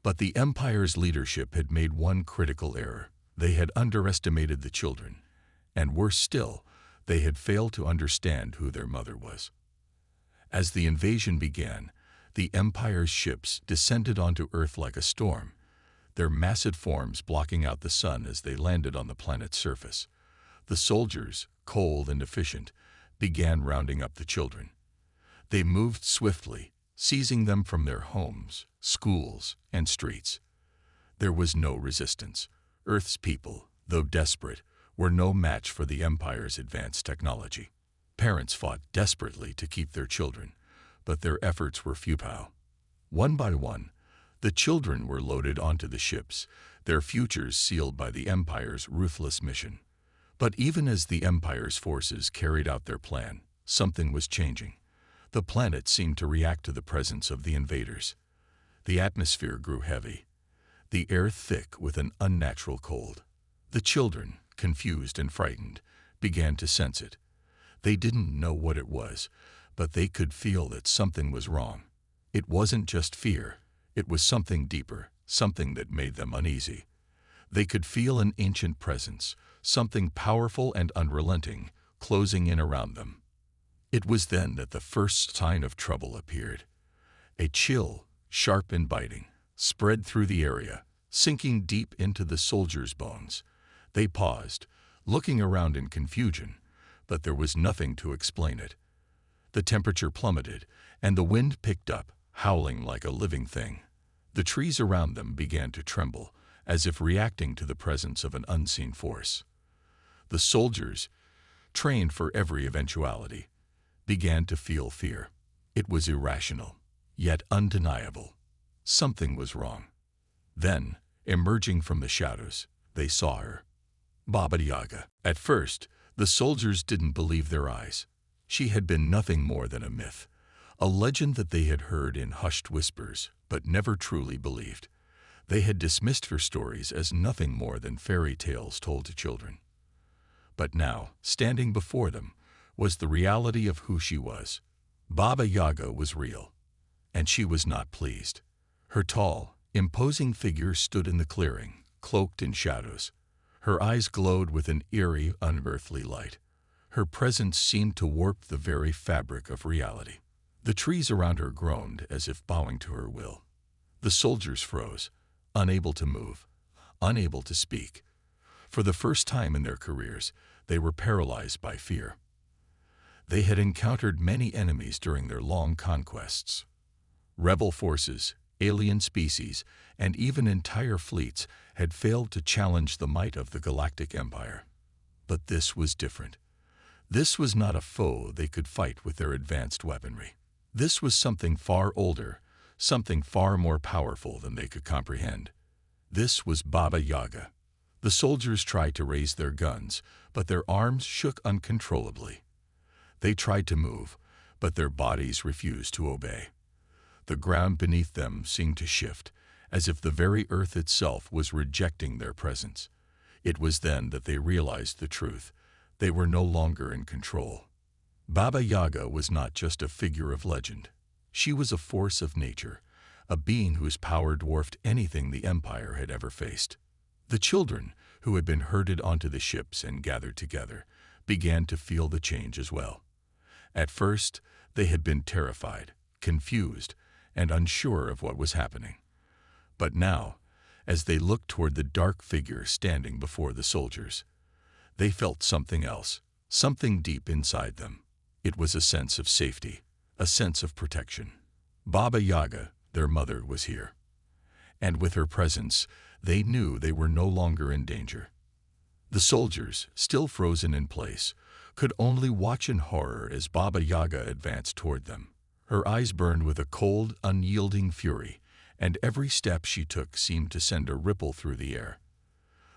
But the Empire's leadership had made one critical error. They had underestimated the children, and worse still, they had failed to understand who their mother was. As the invasion began, the Empire's ships descended onto Earth like a storm, their massive forms blocking out the sun as they landed on the planet's surface. The soldiers, cold and efficient, began rounding up the children. They moved swiftly, seizing them from their homes, schools, and streets. There was no resistance. Earth's people, though desperate, were no match for the Empire's advanced technology. Parents fought desperately to keep their children, but their efforts were futile. One by one, the children were loaded onto the ships, their futures sealed by the Empire's ruthless mission. But even as the Empire's forces carried out their plan, something was changing. The planet seemed to react to the presence of the invaders. The atmosphere grew heavy, the air thick with an unnatural cold. The children, confused and frightened, began to sense it. They didn't know what it was, but they could feel that something was wrong. It wasn't just fear, it was something deeper, something that made them uneasy. They could feel an ancient presence, something powerful and unrelenting, closing in around them. It was then that the first sign of trouble appeared. A chill, sharp and biting, spread through the area, sinking deep into the soldiers' bones. They paused, looking around in confusion, but there was nothing to explain it. The temperature plummeted, and the wind picked up, howling like a living thing. The trees around them began to tremble, as if reacting to the presence of an unseen force. The soldiers, trained for every eventuality, began to feel fear. It was irrational, yet undeniable. Something was wrong. Then, emerging from the shadows, they saw her. Baba Yaga. At first, the soldiers didn't believe their eyes. She had been nothing more than a myth, a legend that they had heard in hushed whispers, but never truly believed. They had dismissed her stories as nothing more than fairy tales told to children. But now, standing before them, was the reality of who she was. Baba Yaga was real, and she was not pleased. Her tall, imposing figure stood in the clearing, cloaked in shadows. Her eyes glowed with an eerie, unearthly light. Her presence seemed to warp the very fabric of reality. The trees around her groaned as if bowing to her will. The soldiers froze, unable to move, unable to speak. For the first time in their careers, they were paralyzed by fear. They had encountered many enemies during their long conquests. Rebel forces, alien species, and even entire fleets had failed to challenge the might of the Galactic Empire. But this was different. This was not a foe they could fight with their advanced weaponry. This was something far older, something far more powerful than they could comprehend. This was Baba Yaga. The soldiers tried to raise their guns, but their arms shook uncontrollably. They tried to move, but their bodies refused to obey. The ground beneath them seemed to shift, as if the very earth itself was rejecting their presence. It was then that they realized the truth. They were no longer in control. Baba Yaga was not just a figure of legend. She was a force of nature, a being whose power dwarfed anything the Empire had ever faced. The children, who had been herded onto the ships and gathered together, began to feel the change as well. At first, they had been terrified, confused, and unsure of what was happening. But now, as they looked toward the dark figure standing before the soldiers, they felt something else, something deep inside them. It was a sense of safety, a sense of protection. Baba Yaga, their mother, was here. And with her presence, they knew they were no longer in danger. The soldiers, still frozen in place, could only watch in horror as Baba Yaga advanced toward them. Her eyes burned with a cold, unyielding fury, and every step she took seemed to send a ripple through the air.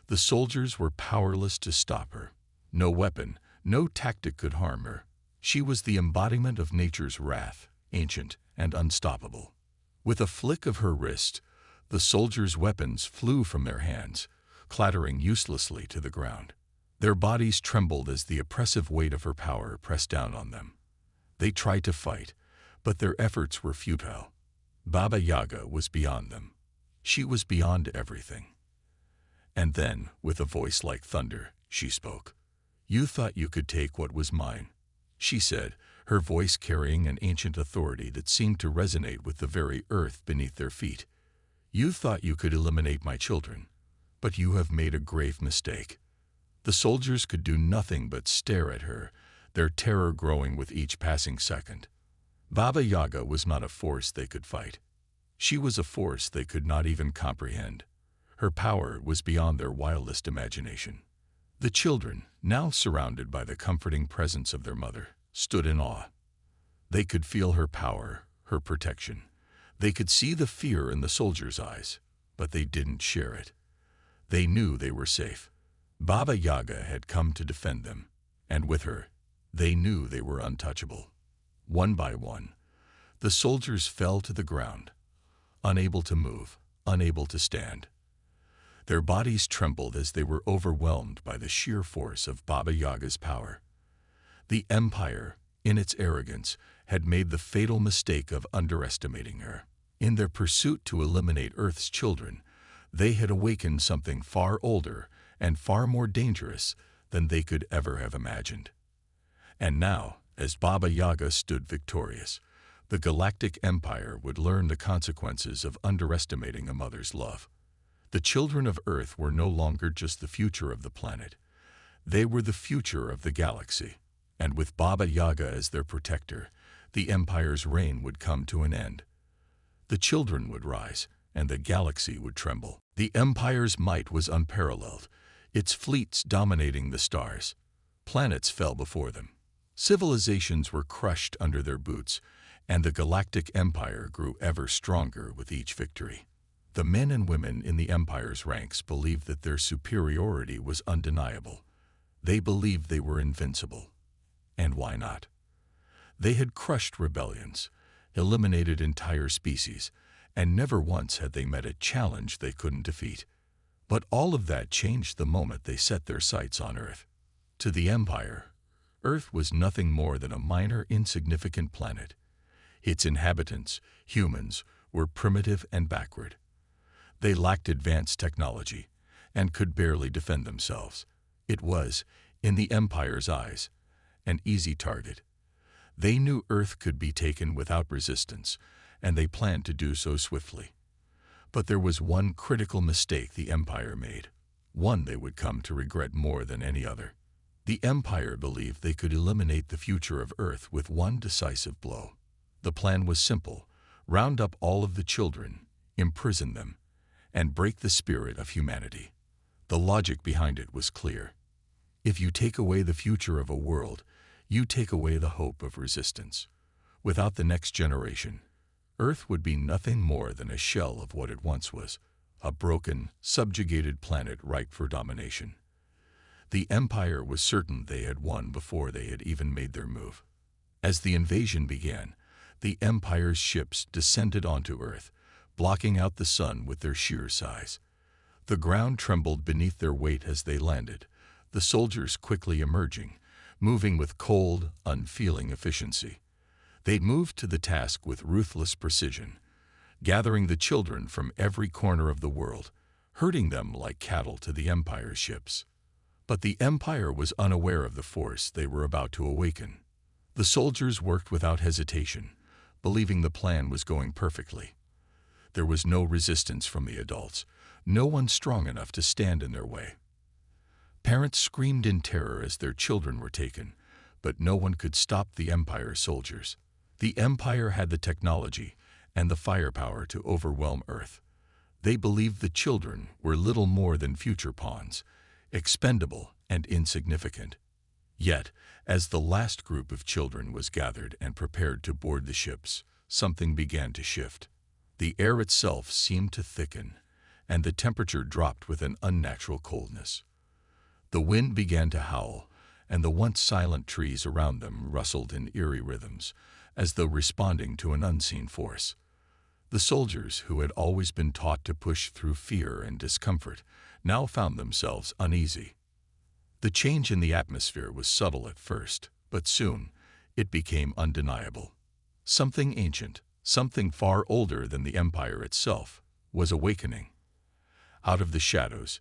The soldiers were powerless to stop her. No weapon, no tactic could harm her. She was the embodiment of nature's wrath, ancient and unstoppable. With a flick of her wrist, the soldiers' weapons flew from their hands, clattering uselessly to the ground. Their bodies trembled as the oppressive weight of her power pressed down on them. They tried to fight, but their efforts were futile. Baba Yaga was beyond them. She was beyond everything. And then, with a voice like thunder, she spoke. "You thought you could take what was mine," she said, her voice carrying an ancient authority that seemed to resonate with the very earth beneath their feet. "You thought you could eliminate my children, but you have made a grave mistake." The soldiers could do nothing but stare at her, their terror growing with each passing second. Baba Yaga was not a force they could fight. She was a force they could not even comprehend. Her power was beyond their wildest imagination. The children, now surrounded by the comforting presence of their mother, stood in awe. They could feel her power, her protection. They could see the fear in the soldiers' eyes, but they didn't share it. They knew they were safe. Baba Yaga had come to defend them, and with her, they knew they were untouchable. One by one, the soldiers fell to the ground, unable to move, unable to stand. Their bodies trembled as they were overwhelmed by the sheer force of Baba Yaga's power. The Empire, in its arrogance, had made the fatal mistake of underestimating her. In their pursuit to eliminate Earth's children, they had awakened something far older and far more dangerous than they could ever have imagined. And now, as Baba Yaga stood victorious, the Galactic Empire would learn the consequences of underestimating a mother's love. The children of Earth were no longer just the future of the planet. They were the future of the galaxy. And with Baba Yaga as their protector, the Empire's reign would come to an end. The children would rise, and the galaxy would tremble. The Empire's might was unparalleled, its fleets dominating the stars. Planets fell before them. Civilizations were crushed under their boots, and the Galactic Empire grew ever stronger with each victory. The men and women in the Empire's ranks believed that their superiority was undeniable. They believed they were invincible. And why not? They had crushed rebellions, eliminated entire species, and never once had they met a challenge they couldn't defeat. But all of that changed the moment they set their sights on Earth. To the Empire, Earth was nothing more than a minor, insignificant planet. Its inhabitants, humans, were primitive and backward. They lacked advanced technology and could barely defend themselves. It was, in the Empire's eyes, an easy target. They knew Earth could be taken without resistance, and they planned to do so swiftly. But there was one critical mistake the Empire made, one they would come to regret more than any other. The Empire believed they could eliminate the future of Earth with one decisive blow. The plan was simple: round up all of the children, imprison them, and break the spirit of humanity. The logic behind it was clear. If you take away the future of a world, You take away the hope of resistance. Without the next generation, Earth would be nothing more than a shell of what it once was, a broken, subjugated planet ripe for domination. The Empire was certain they had won before they had even made their move. As the invasion began, the Empire's ships descended onto Earth, blocking out the sun with their sheer size. The ground trembled beneath their weight as they landed, the soldiers quickly emerging, moving with cold, unfeeling efficiency. They moved to the task with ruthless precision, gathering the children from every corner of the world, herding them like cattle to the Empire's ships. But the Empire was unaware of the force they were about to awaken. The soldiers worked without hesitation, believing the plan was going perfectly. There was no resistance from the adults, no one strong enough to stand in their way. Parents screamed in terror as their children were taken, but no one could stop the Empire's soldiers. The Empire had the technology and the firepower to overwhelm Earth. They believed the children were little more than future pawns, expendable and insignificant. Yet, as the last group of children was gathered and prepared to board the ships, something began to shift. The air itself seemed to thicken, and the temperature dropped with an unnatural coldness. The wind began to howl, and the once silent trees around them rustled in eerie rhythms, as though responding to an unseen force. The soldiers, who had always been taught to push through fear and discomfort, now found themselves uneasy. The change in the atmosphere was subtle at first, but soon it became undeniable. Something ancient, something far older than the Empire itself, was awakening. Out of the shadows,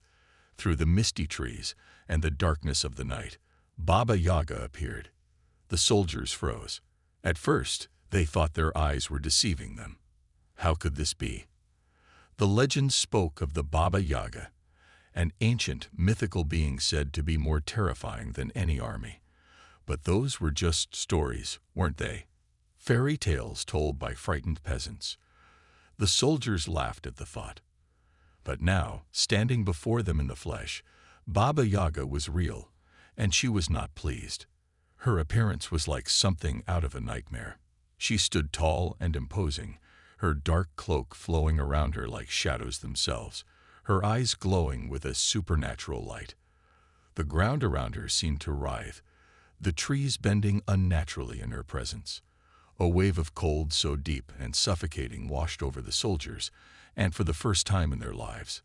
through the misty trees and the darkness of the night, Baba Yaga appeared. The soldiers froze. At first, they thought their eyes were deceiving them. How could this be? The legend spoke of the Baba Yaga, an ancient, mythical being said to be more terrifying than any army. But those were just stories, weren't they? Fairy tales told by frightened peasants. The soldiers laughed at the thought. But now, standing before them in the flesh, Baba Yaga was real, and she was not pleased. Her appearance was like something out of a nightmare. She stood tall and imposing, her dark cloak flowing around her like shadows themselves, her eyes glowing with a supernatural light. The ground around her seemed to writhe, the trees bending unnaturally in her presence. A wave of cold so deep and suffocating washed over the soldiers, and for the first time in their lives,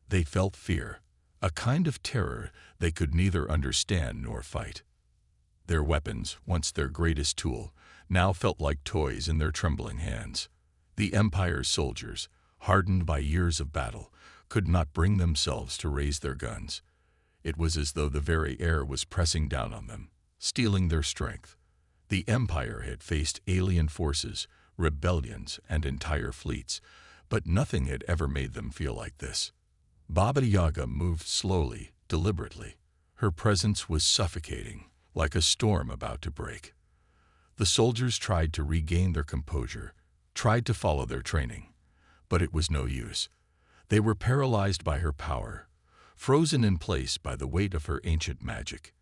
they felt fear, a kind of terror they could neither understand nor fight. Their weapons, once their greatest tool, now felt like toys in their trembling hands. The Empire's soldiers, hardened by years of battle, could not bring themselves to raise their guns. It was as though the very air was pressing down on them, stealing their strength. The Empire had faced alien forces, rebellions, and entire fleets, but nothing had ever made them feel like this. Baba Yaga moved slowly, deliberately. Her presence was suffocating, like a storm about to break. The soldiers tried to regain their composure, tried to follow their training, but it was no use. They were paralyzed by her power, frozen in place by the weight of her ancient magic.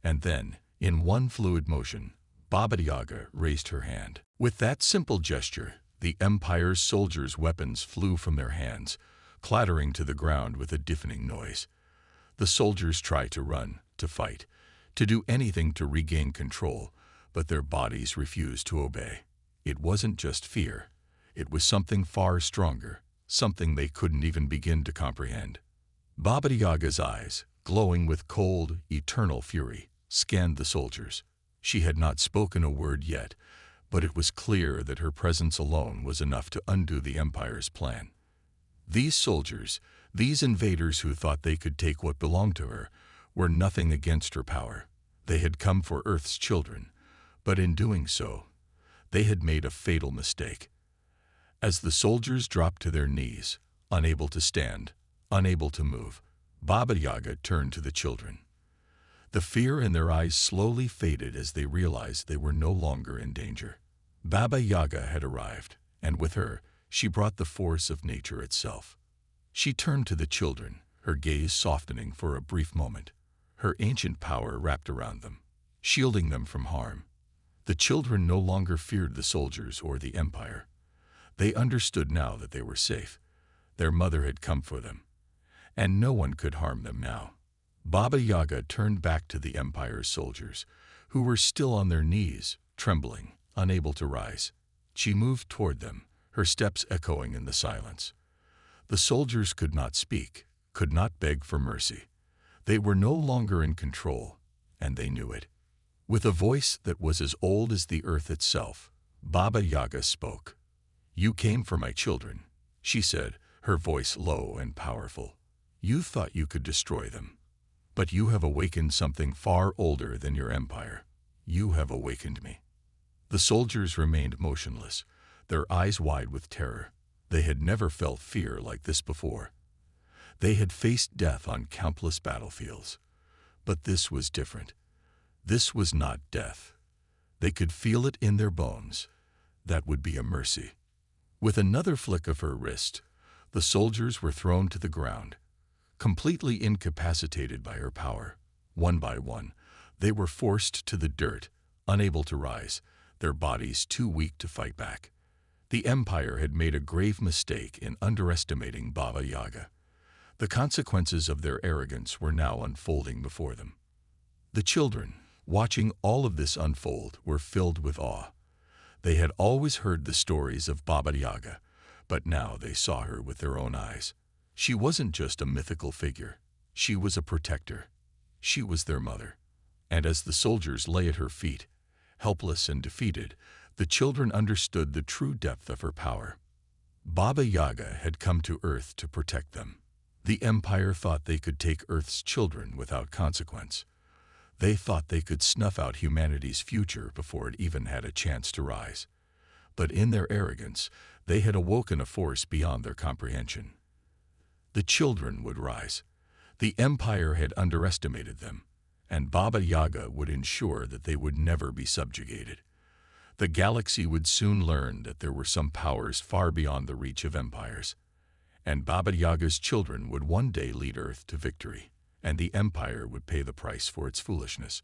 And then, in one fluid motion, Baba Yaga raised her hand. With that simple gesture, the Empire's soldiers' weapons flew from their hands, clattering to the ground with a deafening noise. The soldiers tried to run, to fight, to do anything to regain control, but their bodies refused to obey. It wasn't just fear. It was something far stronger, something they couldn't even begin to comprehend. Baba Yaga's eyes, glowing with cold, eternal fury, scanned the soldiers. She had not spoken a word yet, but it was clear that her presence alone was enough to undo the Empire's plan. These soldiers, these invaders who thought they could take what belonged to her, were nothing against her power. They had come for Earth's children, but in doing so, they had made a fatal mistake. As the soldiers dropped to their knees, unable to stand, unable to move, Baba Yaga turned to the children. The fear in their eyes slowly faded as they realized they were no longer in danger. Baba Yaga had arrived, and with her, she brought the force of nature itself. She turned to the children, her gaze softening for a brief moment, her ancient power wrapped around them. shielding them from harm. The children no longer feared the soldiers or the Empire. They understood now that they were safe. Their mother had come for them, and no one could harm them now. Baba Yaga turned back to the Empire's soldiers, who were still on their knees, trembling, unable to rise. She moved toward them, her steps echoing in the silence. The soldiers could not speak, could not beg for mercy. They were no longer in control, and they knew it. With a voice that was as old as the earth itself, Baba Yaga spoke. "You came for my children," she said, her voice low and powerful. "You thought you could destroy them. But you have awakened something far older than your empire. You have awakened me." The soldiers remained motionless, their eyes wide with terror. They had never felt fear like this before. They had faced death on countless battlefields. But this was different. This was not death. They could feel it in their bones. That would be a mercy. With another flick of her wrist, the soldiers were thrown to the ground, completely incapacitated by her power. One by one, they were forced to the dirt, unable to rise, their bodies too weak to fight back. The Empire had made a grave mistake in underestimating Baba Yaga. The consequences of their arrogance were now unfolding before them. The children, watching all of this unfold, were filled with awe. They had always heard the stories of Baba Yaga, but now they saw her with their own eyes. She wasn't just a mythical figure. She was a protector. She was their mother. And as the soldiers lay at her feet, helpless and defeated, the children understood the true depth of her power. Baba Yaga had come to Earth to protect them. The Empire thought they could take Earth's children without consequence. They thought they could snuff out humanity's future before it even had a chance to rise. But in their arrogance, they had awoken a force beyond their comprehension. The children would rise. The Empire had underestimated them, and Baba Yaga would ensure that they would never be subjugated. The galaxy would soon learn that there were some powers far beyond the reach of empires, and Baba Yaga's children would one day lead Earth to victory, and the Empire would pay the price for its foolishness.